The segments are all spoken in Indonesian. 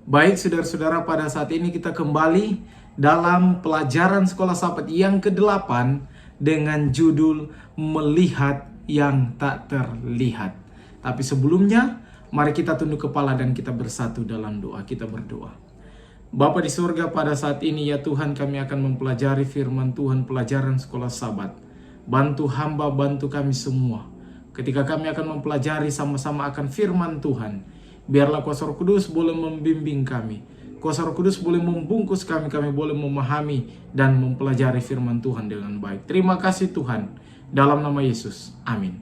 Baik saudara-saudara, pada saat ini kita kembali dalam pelajaran Sekolah Sabat yang ke-8 dengan judul Melihat yang Tak Terlihat. Tapi sebelumnya, mari kita tunduk kepala dan kita bersatu dalam doa. Kita berdoa. Bapa di surga, pada saat ini ya Tuhan, kami akan mempelajari firman Tuhan, pelajaran Sekolah Sabat. Bantu hamba, bantu kami semua. Ketika kami akan mempelajari sama-sama akan firman Tuhan, biarlah Kuasa Roh Kudus boleh membimbing kami. Kuasa Roh Kudus boleh membungkus kami boleh memahami dan mempelajari firman Tuhan dengan baik. Terima kasih Tuhan, dalam nama Yesus. Amin.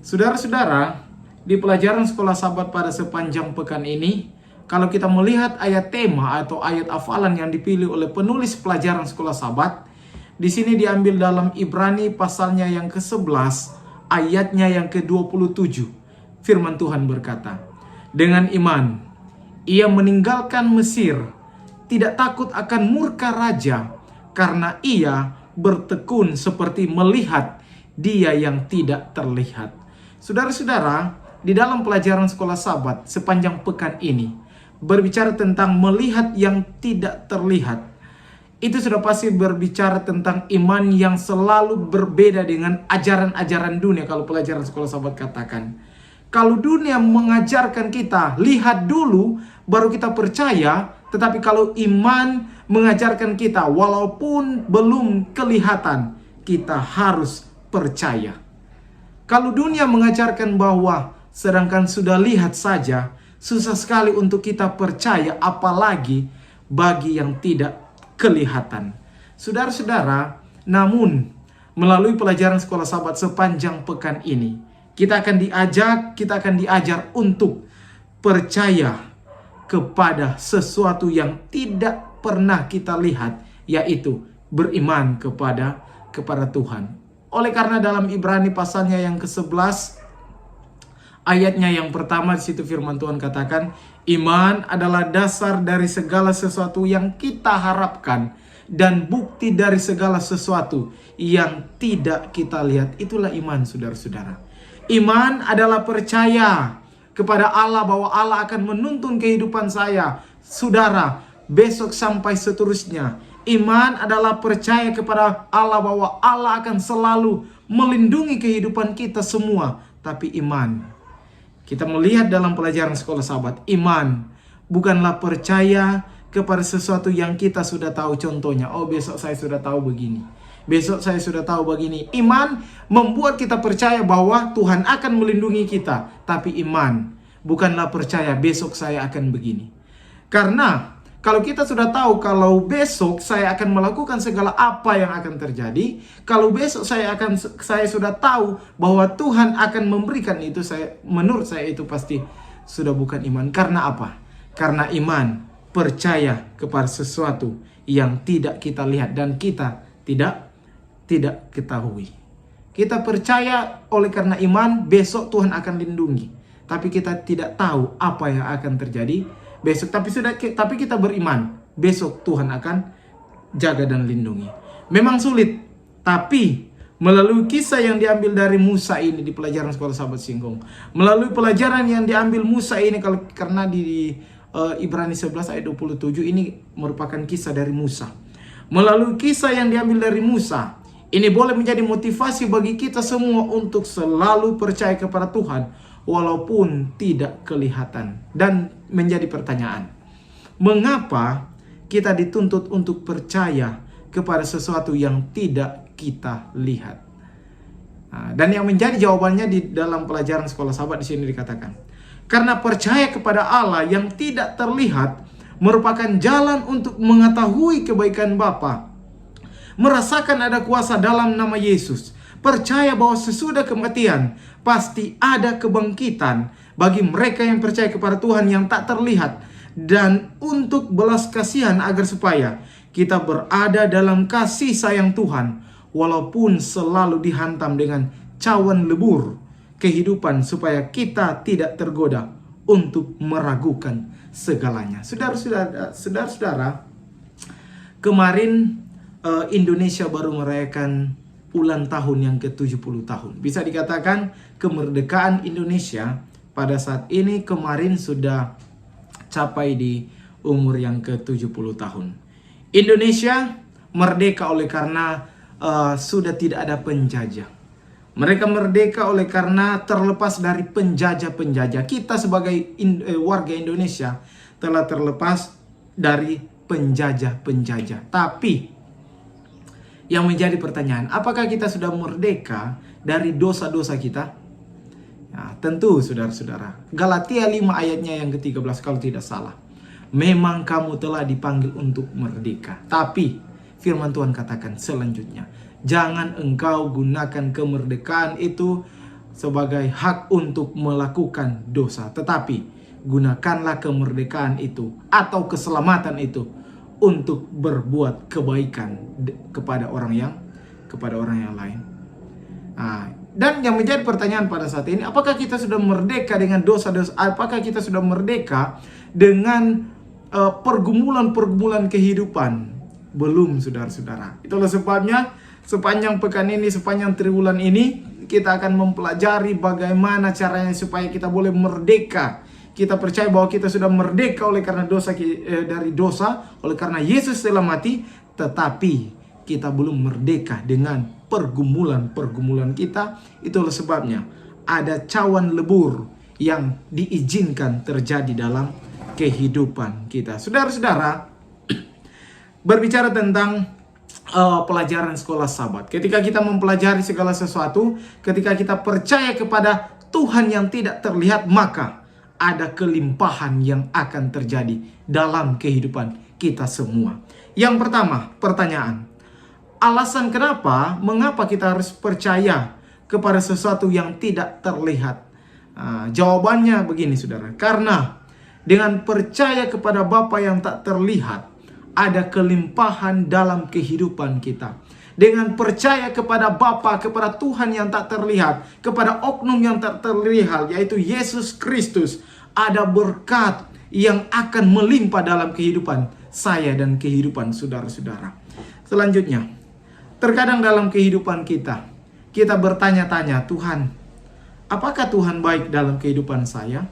Saudara-saudara, di pelajaran Sekolah Sabat pada sepanjang pekan ini, kalau kita melihat ayat tema atau ayat hafalan yang dipilih oleh penulis pelajaran Sekolah Sabat, di sini diambil dalam Ibrani pasalnya yang ke-11, ayatnya yang ke-27. Firman Tuhan berkata, dengan iman, ia meninggalkan Mesir, tidak takut akan murka raja, karena ia bertekun seperti melihat dia yang tidak terlihat. Saudara-saudara, di dalam pelajaran Sekolah Sabat sepanjang pekan ini, berbicara tentang melihat yang tidak terlihat. Itu sudah pasti berbicara tentang iman yang selalu berbeda dengan ajaran-ajaran dunia, kalau pelajaran Sekolah Sabat katakan. Kalau dunia mengajarkan kita, lihat dulu baru kita percaya. Tetapi kalau iman mengajarkan kita, walaupun belum kelihatan, kita harus percaya. Kalau dunia mengajarkan bahwa sedangkan sudah lihat saja, susah sekali untuk kita percaya, apalagi bagi yang tidak kelihatan. Saudara-saudara, namun melalui pelajaran Sekolah Sabat sepanjang pekan ini, kita akan diajar untuk percaya kepada sesuatu yang tidak pernah kita lihat, yaitu beriman kepada Tuhan. Oleh karena dalam Ibrani pasalnya yang ke-11, ayatnya yang pertama, di situ firman Tuhan katakan, iman adalah dasar dari segala sesuatu yang kita harapkan dan bukti dari segala sesuatu yang tidak kita lihat. Itulah iman, saudara-saudara. Iman adalah percaya kepada Allah bahwa Allah akan menuntun kehidupan saya, saudara, besok sampai seterusnya. Iman adalah percaya kepada Allah bahwa Allah akan selalu melindungi kehidupan kita semua. Tapi iman, kita melihat dalam pelajaran Sekolah Sabat, iman bukanlah percaya kepada sesuatu yang kita sudah tahu. Contohnya, oh besok saya sudah tahu begini, besok saya sudah tahu begini. Iman membuat kita percaya bahwa Tuhan akan melindungi kita. Tapi iman bukanlah percaya besok saya akan begini. Karena kalau kita sudah tahu kalau besok saya akan melakukan segala apa yang akan terjadi, kalau besok saya sudah tahu bahwa Tuhan akan memberikan itu, menurut saya itu pasti sudah bukan iman. Karena apa? Karena iman percaya kepada sesuatu yang tidak kita lihat dan kita tidak ketahui. Kita percaya oleh karena iman besok Tuhan akan lindungi, tapi kita tidak tahu apa yang akan terjadi besok. Tapi kita beriman besok Tuhan akan jaga dan lindungi. Memang sulit, tapi melalui kisah yang diambil dari Musa ini di pelajaran Sekolah Sabat singgung, melalui pelajaran yang diambil Musa ini, karena di Ibrani 11 ayat 27 ini merupakan kisah dari Musa. Melalui kisah yang diambil dari Musa, ini boleh menjadi motivasi bagi kita semua untuk selalu percaya kepada Tuhan walaupun tidak kelihatan. Dan menjadi pertanyaan, mengapa kita dituntut untuk percaya kepada sesuatu yang tidak kita lihat? Dan yang menjadi jawabannya di dalam pelajaran Sekolah Sabat di sini dikatakan, karena percaya kepada Allah yang tidak terlihat merupakan jalan untuk mengetahui kebaikan Bapa, merasakan ada kuasa dalam nama Yesus, percaya bahwa sesudah kematian pasti ada kebangkitan bagi mereka yang percaya kepada Tuhan yang tak terlihat, dan untuk belas kasihan agar supaya kita berada dalam kasih sayang Tuhan walaupun selalu dihantam dengan cawan lebur kehidupan, supaya kita tidak tergoda untuk meragukan segalanya. Saudara-saudara, kemarin Indonesia baru merayakan ulang tahun yang ke-70 tahun. Bisa dikatakan kemerdekaan Indonesia pada saat ini kemarin sudah capai di umur yang ke-70 tahun. Indonesia merdeka oleh karena sudah tidak ada penjajah. Mereka merdeka oleh karena terlepas dari penjajah-penjajah. Kita sebagai warga Indonesia telah terlepas dari penjajah-penjajah. Tapi yang menjadi pertanyaan, apakah kita sudah merdeka dari dosa-dosa kita? Nah, tentu saudara-saudara. Galatia 5 ayatnya yang ke-13 kalau tidak salah. Memang kamu telah dipanggil untuk merdeka. Tapi firman Tuhan katakan selanjutnya, jangan engkau gunakan kemerdekaan itu sebagai hak untuk melakukan dosa. Tetapi gunakanlah kemerdekaan itu atau keselamatan itu untuk berbuat kebaikan kepada orang yang lain. Nah, dan yang menjadi pertanyaan pada saat ini, apakah kita sudah merdeka dengan dosa-dosa? Apakah kita sudah merdeka dengan pergumulan-pergumulan kehidupan? Belum, saudara-saudara. Itulah sebabnya sepanjang pekan ini, sepanjang triwulan ini, kita akan mempelajari bagaimana caranya supaya kita boleh merdeka. Kita percaya bahwa kita sudah merdeka oleh karena dari dosa, oleh karena Yesus telah mati, tetapi kita belum merdeka dengan pergumulan-pergumulan kita. Itulah sebabnya ada cawan lebur yang diizinkan terjadi dalam kehidupan kita. Saudara-saudara, berbicara tentang pelajaran sekolah Sabat. Ketika kita mempelajari segala sesuatu, ketika kita percaya kepada Tuhan yang tidak terlihat, maka ada kelimpahan yang akan terjadi dalam kehidupan kita semua. Yang pertama, pertanyaan. Alasan mengapa kita harus percaya kepada sesuatu yang tidak terlihat? Jawabannya begini, saudara. Karena dengan percaya kepada Bapa yang tak terlihat, ada kelimpahan dalam kehidupan kita. Dengan percaya kepada Bapa, kepada Tuhan yang tak terlihat, kepada oknum yang tak terlihat, yaitu Yesus Kristus, ada berkat yang akan melimpah dalam kehidupan saya dan kehidupan saudara-saudara. Selanjutnya, terkadang dalam kehidupan kita bertanya-tanya, Tuhan, apakah Tuhan baik dalam kehidupan saya?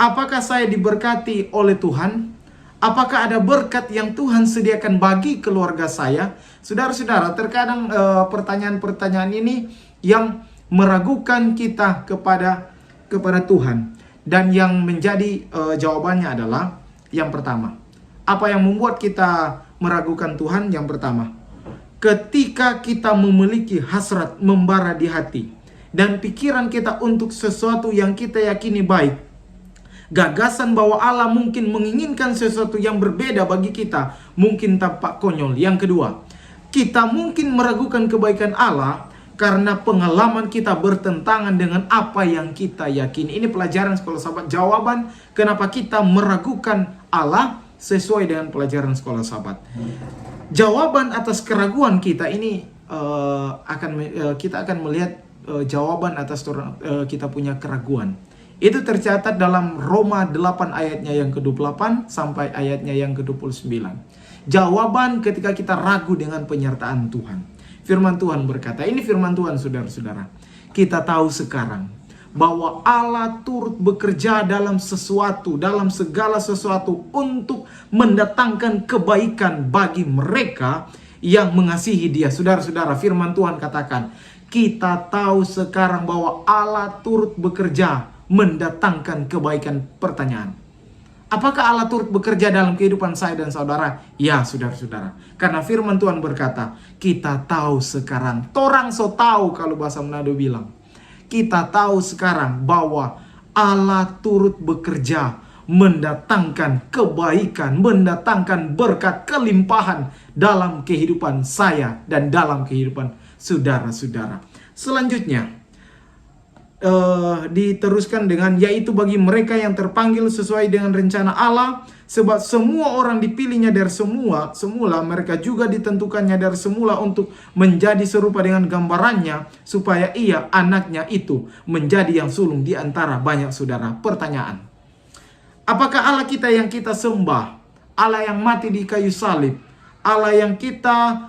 Apakah saya diberkati oleh Tuhan? Apakah ada berkat yang Tuhan sediakan bagi keluarga saya? Saudara-saudara, terkadang pertanyaan-pertanyaan ini yang meragukan kita kepada Tuhan. Dan yang menjadi jawabannya adalah yang pertama. Apa yang membuat kita meragukan Tuhan? Yang pertama, ketika kita memiliki hasrat membara di hati dan pikiran kita untuk sesuatu yang kita yakini baik, gagasan bahwa Allah mungkin menginginkan sesuatu yang berbeda bagi kita mungkin tampak konyol. Yang kedua, kita mungkin meragukan kebaikan Allah karena pengalaman kita bertentangan dengan apa yang kita yakini. Ini pelajaran sekolah Sabat. Jawaban kenapa kita meragukan Allah sesuai dengan pelajaran sekolah Sabat. Jawaban atas keraguan kita ini kita akan melihat jawaban atas kita punya keraguan. Itu tercatat dalam Roma 8 ayatnya yang ke-28 sampai ayatnya yang ke-29. Jawaban ketika kita ragu dengan penyertaan Tuhan. Firman Tuhan berkata, ini firman Tuhan saudara-saudara. Kita tahu sekarang bahwa Allah turut bekerja dalam segala sesuatu untuk mendatangkan kebaikan bagi mereka yang mengasihi Dia. Saudara-saudara, firman Tuhan katakan, kita tahu sekarang bahwa Allah turut bekerja mendatangkan kebaikan. Pertanyaan, apakah Allah turut bekerja dalam kehidupan saya dan saudara? Ya, saudara-saudara. Karena firman Tuhan berkata, kita tahu sekarang, torang so tahu kalau bahasa Manado bilang. Kita tahu sekarang bahwa Allah turut bekerja mendatangkan kebaikan, mendatangkan berkat, kelimpahan dalam kehidupan saya dan dalam kehidupan saudara-saudara. Selanjutnya, diteruskan dengan, yaitu bagi mereka yang terpanggil sesuai dengan rencana Allah, sebab semua orang dipilihnya dari semula, mereka juga ditentukannya dari semula untuk menjadi serupa dengan gambarannya, supaya ia, anaknya itu, menjadi yang sulung di antara banyak saudara. Pertanyaan, apakah Allah kita yang kita sembah, Allah yang mati di kayu salib, Allah yang kita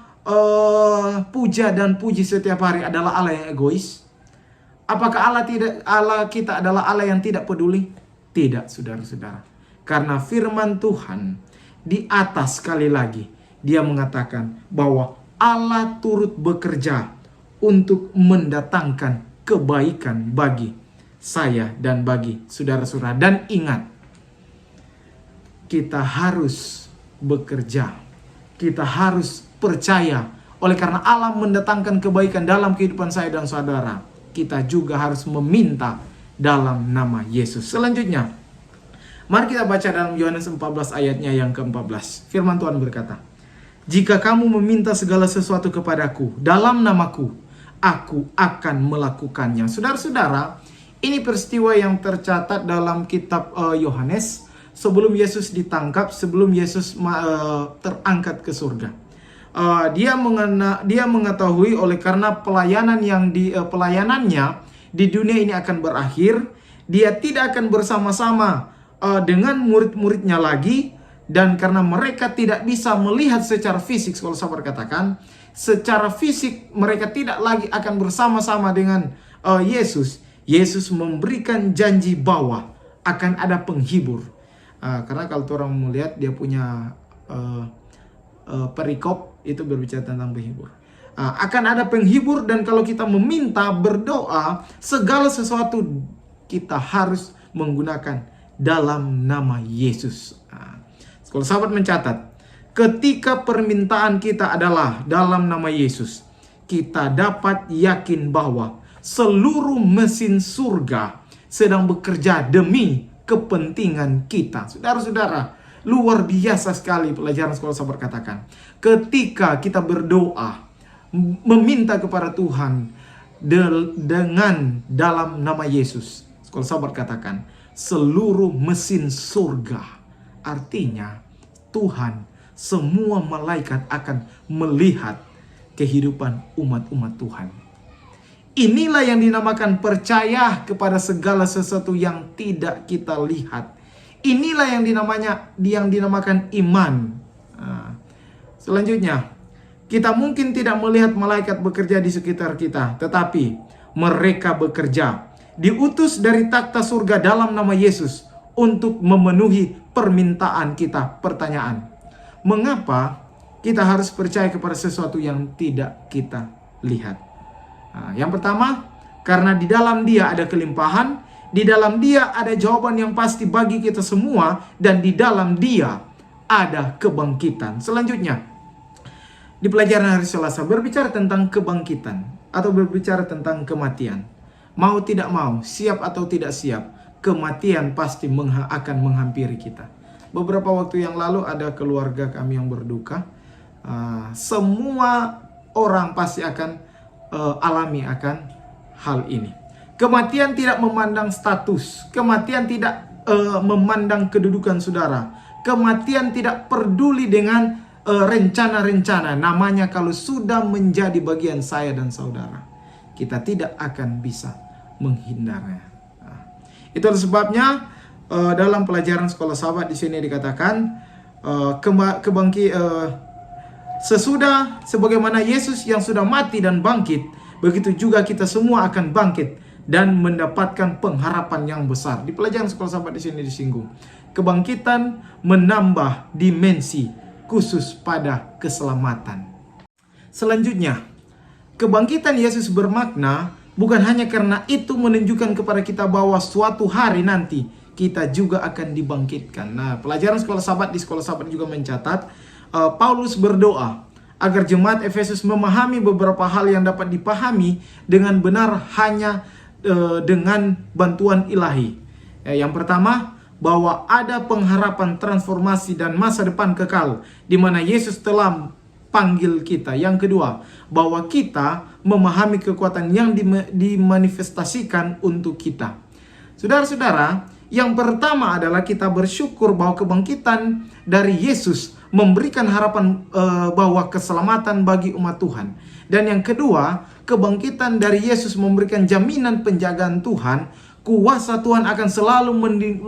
puja dan puji setiap hari adalah Allah yang egois? Apakah Allah kita adalah Allah yang tidak peduli? Tidak, saudara-saudara. Karena firman Tuhan di atas sekali lagi dia mengatakan bahwa Allah turut bekerja untuk mendatangkan kebaikan bagi saya dan bagi saudara-saudara. Dan ingat, kita harus bekerja, kita harus percaya. Oleh karena Allah mendatangkan kebaikan dalam kehidupan saya dan saudara, kita juga harus meminta dalam nama Yesus. Selanjutnya, mari kita baca dalam Yohanes 14 ayatnya yang ke-14. Firman Tuhan berkata, "Jika kamu meminta segala sesuatu kepadaku dalam namaku, aku akan melakukannya." Saudara-saudara, ini peristiwa yang tercatat dalam kitab Yohanes sebelum Yesus ditangkap, sebelum Yesus terangkat ke surga. Dia mengetahui oleh karena pelayanannya di dunia ini akan berakhir, dia tidak akan bersama-sama dengan murid-muridnya lagi, dan karena mereka tidak bisa melihat secara fisik, kalau sahabat katakan, secara fisik mereka tidak lagi akan bersama-sama dengan Yesus. Yesus memberikan janji bahwa akan ada penghibur. Karena kalau orang melihat dia punya perikop itu berbicara tentang penghibur. Akan ada penghibur, dan kalau kita meminta, berdoa, segala sesuatu kita harus menggunakan dalam nama Yesus. Kalau sahabat mencatat, ketika permintaan kita adalah dalam nama Yesus, kita dapat yakin bahwa seluruh mesin surga sedang bekerja demi kepentingan kita. Saudara-saudara, luar biasa sekali pelajaran sekolah sahabat katakan. Ketika kita berdoa, meminta kepada Tuhan dengan dalam nama Yesus, sekolah sahabat katakan, seluruh mesin surga, artinya Tuhan, semua malaikat akan melihat kehidupan umat-umat Tuhan. Inilah yang dinamakan percaya kepada segala sesuatu yang tidak kita lihat. Inilah yang dinamakan iman. Selanjutnya, kita mungkin tidak melihat malaikat bekerja di sekitar kita, tetapi mereka bekerja, diutus dari takhta surga dalam nama Yesus untuk memenuhi permintaan kita. Pertanyaan, mengapa kita harus percaya kepada sesuatu yang tidak kita lihat? Yang pertama, karena di dalam Dia ada kelimpahan, di dalam Dia ada jawaban yang pasti bagi kita semua, dan di dalam Dia ada kebangkitan. Selanjutnya, di pelajaran hari Selasa berbicara tentang kebangkitan atau berbicara tentang kematian. Mau tidak mau, siap atau tidak siap, kematian pasti akan menghampiri kita. Beberapa waktu yang lalu ada keluarga kami yang berduka. Semua orang pasti akan alami akan hal ini. Kematian tidak memandang status, kematian tidak memandang kedudukan saudara, kematian tidak peduli dengan rencana-rencana. Namanya kalau sudah menjadi bagian saya dan saudara, kita tidak akan bisa menghindarnya. Itulah sebabnya dalam pelajaran sekolah sahabat di sini dikatakan sesudah sebagaimana Yesus yang sudah mati dan bangkit, begitu juga kita semua akan bangkit dan mendapatkan pengharapan yang besar. Di pelajaran sekolah sahabat di sini disinggung, kebangkitan menambah dimensi khusus pada keselamatan. Selanjutnya, kebangkitan Yesus bermakna bukan hanya karena itu menunjukkan kepada kita bahwa suatu hari nanti kita juga akan dibangkitkan. Nah, pelajaran sekolah sahabat di sekolah sahabat juga mencatat Paulus berdoa agar jemaat Efesus memahami beberapa hal yang dapat dipahami dengan benar hanya dengan bantuan ilahi. Yang pertama, bahwa ada pengharapan transformasi dan masa depan kekal di mana Yesus telah panggil kita. Yang kedua, bahwa kita memahami kekuatan yang dimanifestasikan untuk kita. Saudara-saudara, yang pertama adalah kita bersyukur bahwa kebangkitan dari Yesus memberikan harapan bahwa keselamatan bagi umat Tuhan. Dan yang kedua, kebangkitan dari Yesus memberikan jaminan penjagaan Tuhan. Kuasa Tuhan akan selalu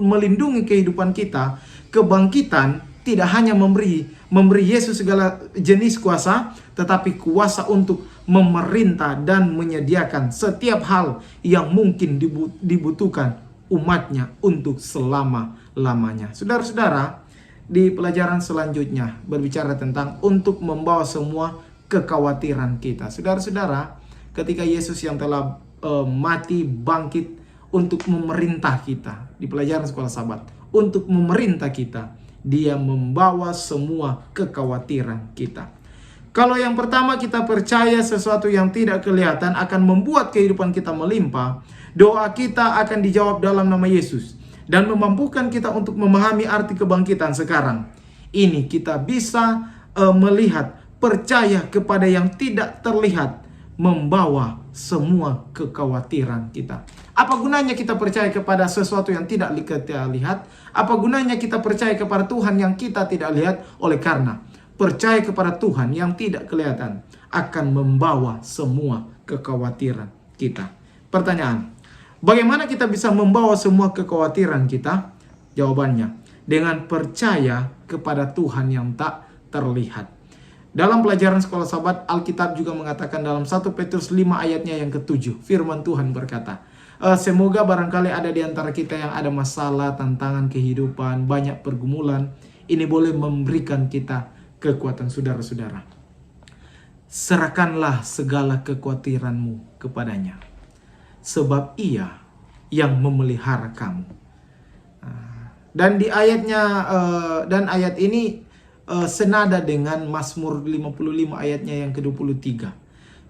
melindungi kehidupan kita. Kebangkitan tidak hanya memberi Yesus segala jenis kuasa, tetapi kuasa untuk memerintah dan menyediakan setiap hal yang mungkin dibutuhkan umatnya untuk selama-lamanya. Saudara-saudara, di pelajaran selanjutnya berbicara tentang untuk membawa semua kekhawatiran kita. Saudara-saudara, ketika Yesus yang telah mati bangkit untuk memerintah kita di pelajaran sekolah Sabat, untuk memerintah kita, dia membawa semua kekhawatiran kita. Kalau yang pertama kita percaya sesuatu yang tidak kelihatan akan membuat kehidupan kita melimpah, doa kita akan dijawab dalam nama Yesus dan memampukan kita untuk memahami arti kebangkitan sekarang. Ini kita bisa melihat, percaya kepada yang tidak terlihat, membawa semua kekhawatiran kita. Apa gunanya kita percaya kepada sesuatu yang tidak kita lihat? Apa gunanya kita percaya kepada Tuhan yang kita tidak lihat? Oleh karena percaya kepada Tuhan yang tidak kelihatan akan membawa semua kekhawatiran kita. Pertanyaan, bagaimana kita bisa membawa semua kekhawatiran kita? Jawabannya, dengan percaya kepada Tuhan yang tak terlihat. Dalam pelajaran sekolah Sabat, Alkitab juga mengatakan dalam 1 Petrus 5 ayatnya yang ke-7, firman Tuhan berkata, semoga barangkali ada di antara kita yang ada masalah, tantangan kehidupan, banyak pergumulan, ini boleh memberikan kita kekuatan. Saudara-saudara, serahkanlah segala kekhawatiranmu kepadanya, sebab Ia yang memelihara kamu. Dan di ayatnya ayat ini senada dengan Mazmur 55 ayatnya yang ke-23.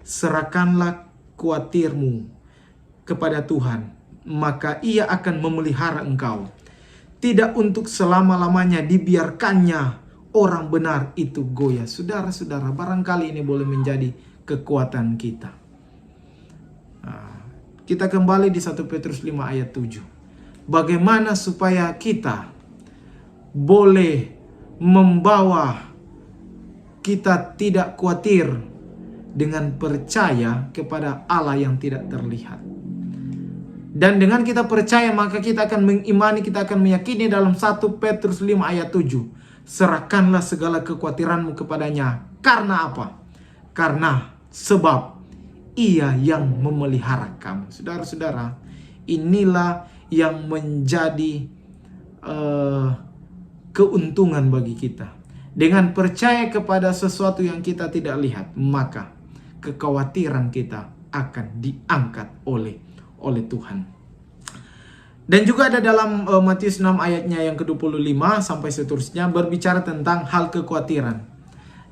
Serahkanlah khawatirmu kepada Tuhan, maka Ia akan memelihara engkau. Tidak untuk selama-lamanya dibiarkannya orang benar itu goyah. Saudara-saudara, barangkali ini boleh menjadi kekuatan kita. Kita kembali di 1 Petrus 5 ayat 7. Bagaimana supaya kita boleh membawa kita tidak khawatir dengan percaya kepada Allah yang tidak terlihat. Dan dengan kita percaya, maka kita akan mengimani, kita akan meyakini dalam 1 Petrus 5 ayat 7. Serahkanlah segala kekhawatiranmu kepadanya. Karena apa? Karena sebab Ia yang memelihara kamu. Saudara-saudara, inilah yang menjadi keuntungan bagi kita. Dengan percaya kepada sesuatu yang kita tidak lihat, maka kekhawatiran kita akan diangkat oleh Tuhan. Dan juga ada dalam Matius 6 ayatnya yang ke-25 sampai seterusnya berbicara tentang hal kekhawatiran.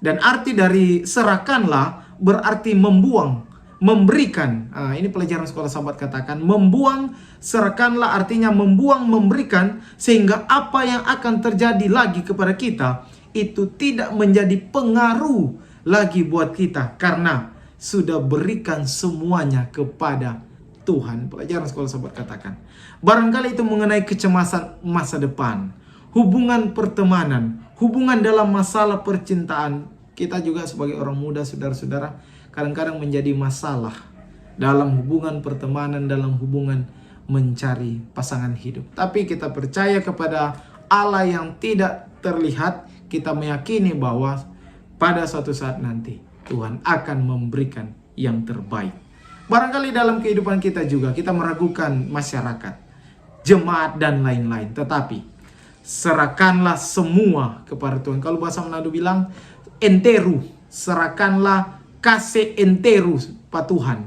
Dan arti dari serahkanlah berarti membuang, memberikan. Ini pelajaran sekolah Sabat katakan, membuang, serahkanlah artinya membuang, memberikan, sehingga apa yang akan terjadi lagi kepada kita itu tidak menjadi pengaruh lagi buat kita, karena sudah berikan semuanya kepada Tuhan. Pelajaran sekolah Sabat katakan, barangkali itu mengenai kecemasan masa depan, hubungan pertemanan, hubungan dalam masalah percintaan. Kita juga sebagai orang muda, saudara-saudara, kadang-kadang menjadi masalah dalam hubungan pertemanan, dalam hubungan mencari pasangan hidup. Tapi kita percaya kepada Allah yang tidak terlihat, kita meyakini bahwa pada suatu saat nanti Tuhan akan memberikan yang terbaik. Barangkali dalam kehidupan kita juga kita meragukan masyarakat, jemaat dan lain-lain. Tetapi serahkanlah semua kepada Tuhan. Kalau bahasa Manado bilang enteru, serahkanlah kase enteru pa Tuhan.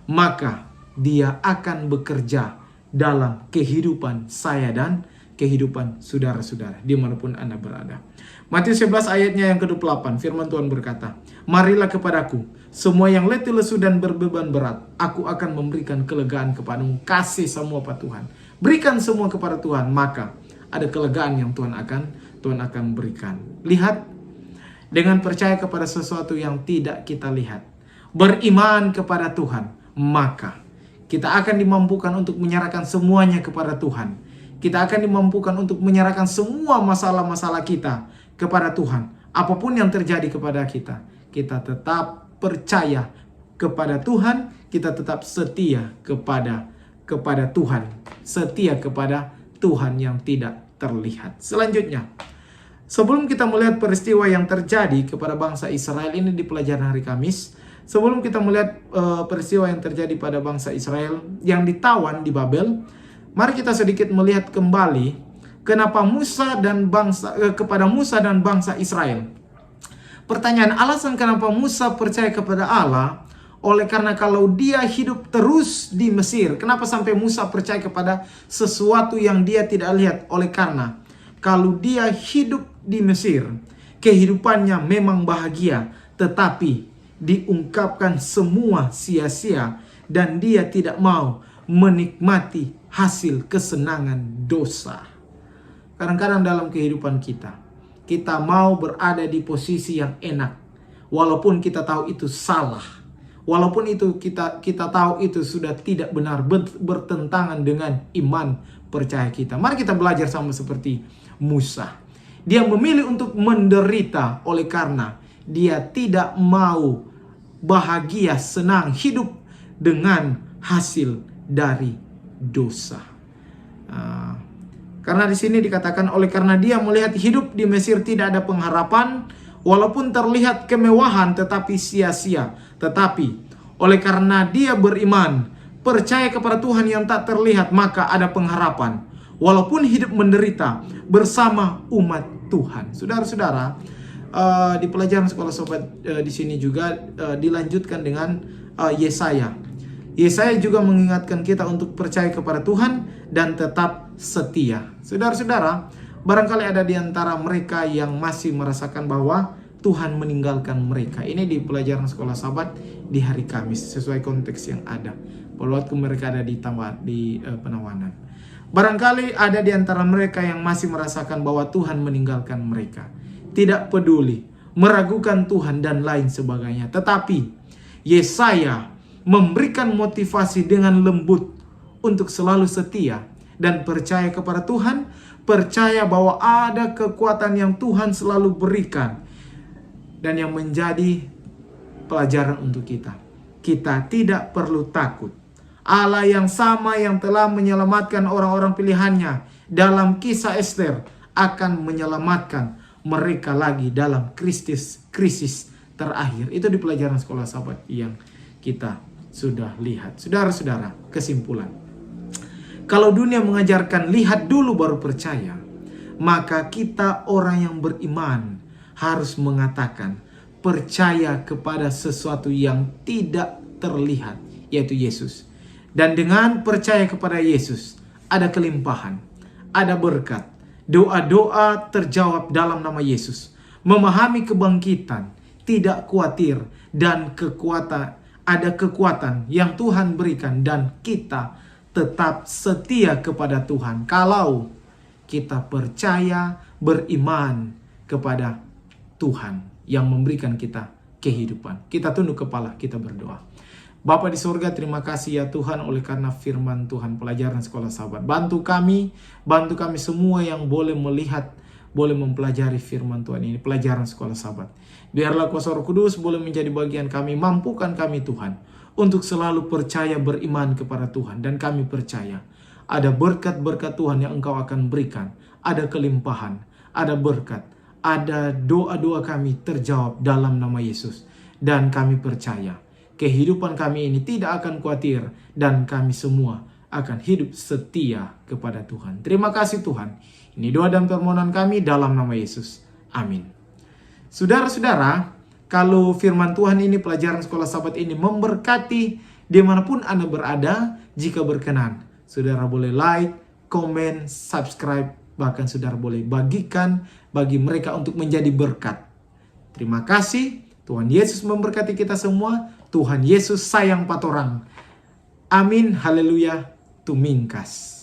Maka Dia akan bekerja dalam kehidupan saya dan kehidupan saudara-saudara dimanapun Anda berada. Matius 11 ayatnya yang ke-28, firman Tuhan berkata, marilah kepadaku semua yang letih lesu dan berbeban berat, aku akan memberikan kelegaan kepadamu. Kasih semua pada Tuhan, berikan semua kepada Tuhan, maka ada kelegaan yang Tuhan akan berikan. Lihat, dengan percaya kepada sesuatu yang tidak kita lihat, beriman kepada Tuhan, maka kita akan dimampukan untuk menyerahkan semuanya kepada Tuhan. Kita akan dimampukan untuk menyerahkan semua masalah-masalah kita kepada Tuhan. Apapun yang terjadi kepada kita, kita tetap percaya kepada Tuhan, kita tetap setia kepada Tuhan, setia kepada Tuhan yang tidak terlihat. Selanjutnya, sebelum kita melihat peristiwa yang terjadi kepada bangsa Israel ini di pelajaran hari Kamis, sebelum kita melihat peristiwa yang terjadi pada bangsa Israel yang ditawan di Babel, Mari kita sedikit melihat kembali kenapa kepada Musa dan bangsa Israel. Pertanyaan alasan kenapa Musa percaya kepada Allah, oleh karena kalau dia hidup terus di Mesir. Kenapa sampai Musa percaya kepada sesuatu yang dia tidak lihat? Oleh karena kalau dia hidup di Mesir, kehidupannya memang bahagia, tetapi diungkapkan semua sia-sia dan dia tidak mau menikmati hasil kesenangan dosa. Kadang-kadang dalam kehidupan kita mau berada di posisi yang enak, walaupun kita tahu itu salah, walaupun itu kita tahu itu sudah tidak benar, bertentangan dengan iman percaya kita. Mari kita belajar sama seperti Musa. Dia memilih untuk menderita oleh karena dia tidak mau bahagia, senang, hidup dengan hasil dari dosa. Karena di sini dikatakan oleh karena dia melihat hidup di Mesir tidak ada pengharapan, walaupun terlihat kemewahan tetapi sia-sia. Tetapi oleh karena dia beriman, percaya kepada Tuhan yang tak terlihat, maka ada pengharapan. Walaupun hidup menderita bersama umat Tuhan. Saudara-saudara, di pelajaran sekolah sobat di sini juga dilanjutkan dengan Yesaya. Yesaya juga mengingatkan kita untuk percaya kepada Tuhan dan tetap setia. Saudara-saudara, barangkali ada di antara mereka yang masih merasakan bahwa Tuhan meninggalkan mereka. Ini di pelajaran sekolah sahabat di hari Kamis, sesuai konteks yang ada. Pada waktu mereka ada di penawanan. Barangkali ada di antara mereka yang masih merasakan bahwa Tuhan meninggalkan mereka. Tidak peduli, meragukan Tuhan dan lain sebagainya. Tetapi Yesaya memberikan motivasi dengan lembut untuk selalu setia dan percaya kepada Tuhan, percaya bahwa ada kekuatan yang Tuhan selalu berikan dan yang menjadi pelajaran untuk kita. Kita tidak perlu takut. Allah yang sama yang telah menyelamatkan orang-orang pilihannya dalam kisah Ester akan menyelamatkan mereka lagi dalam krisis terakhir. Itu di pelajaran sekolah sahabat yang kita sudah lihat. Saudara-saudara, kesimpulan. Kalau dunia mengajarkan lihat dulu baru percaya, maka kita orang yang beriman harus mengatakan percaya kepada sesuatu yang tidak terlihat, yaitu Yesus. Dan dengan percaya kepada Yesus, ada kelimpahan, ada berkat, doa-doa terjawab dalam nama Yesus, memahami kebangkitan, tidak khawatir, dan ada kekuatan yang Tuhan berikan, dan kita tetap setia kepada Tuhan. Kalau kita percaya, beriman kepada Tuhan yang memberikan kita kehidupan. Kita tunduk kepala, kita berdoa. Bapa di surga, terima kasih ya Tuhan oleh karena firman Tuhan, pelajaran sekolah sahabat. Bantu kami semua yang boleh melihat, boleh mempelajari firman Tuhan ini, pelajaran sekolah sahabat. Biarlah kuasa Roh Kudus boleh menjadi bagian kami, mampukan kami Tuhan untuk selalu percaya, beriman kepada Tuhan. Dan kami percaya ada berkat-berkat Tuhan yang Engkau akan berikan, ada kelimpahan, ada berkat, ada doa-doa kami terjawab dalam nama Yesus. Dan kami percaya kehidupan kami ini tidak akan khawatir dan kami semua akan hidup setia kepada Tuhan. Terima kasih Tuhan. Ini doa dan permohonan kami dalam nama Yesus. Amin. Saudara-saudara, kalau firman Tuhan ini, pelajaran sekolah sahabat ini memberkati dimanapun Anda berada, jika berkenan, saudara boleh like, komen, subscribe, bahkan saudara boleh bagikan bagi mereka untuk menjadi berkat. Terima kasih. Tuhan Yesus memberkati kita semua. Tuhan Yesus sayang patorang. Amin. Haleluya. Tumingkas.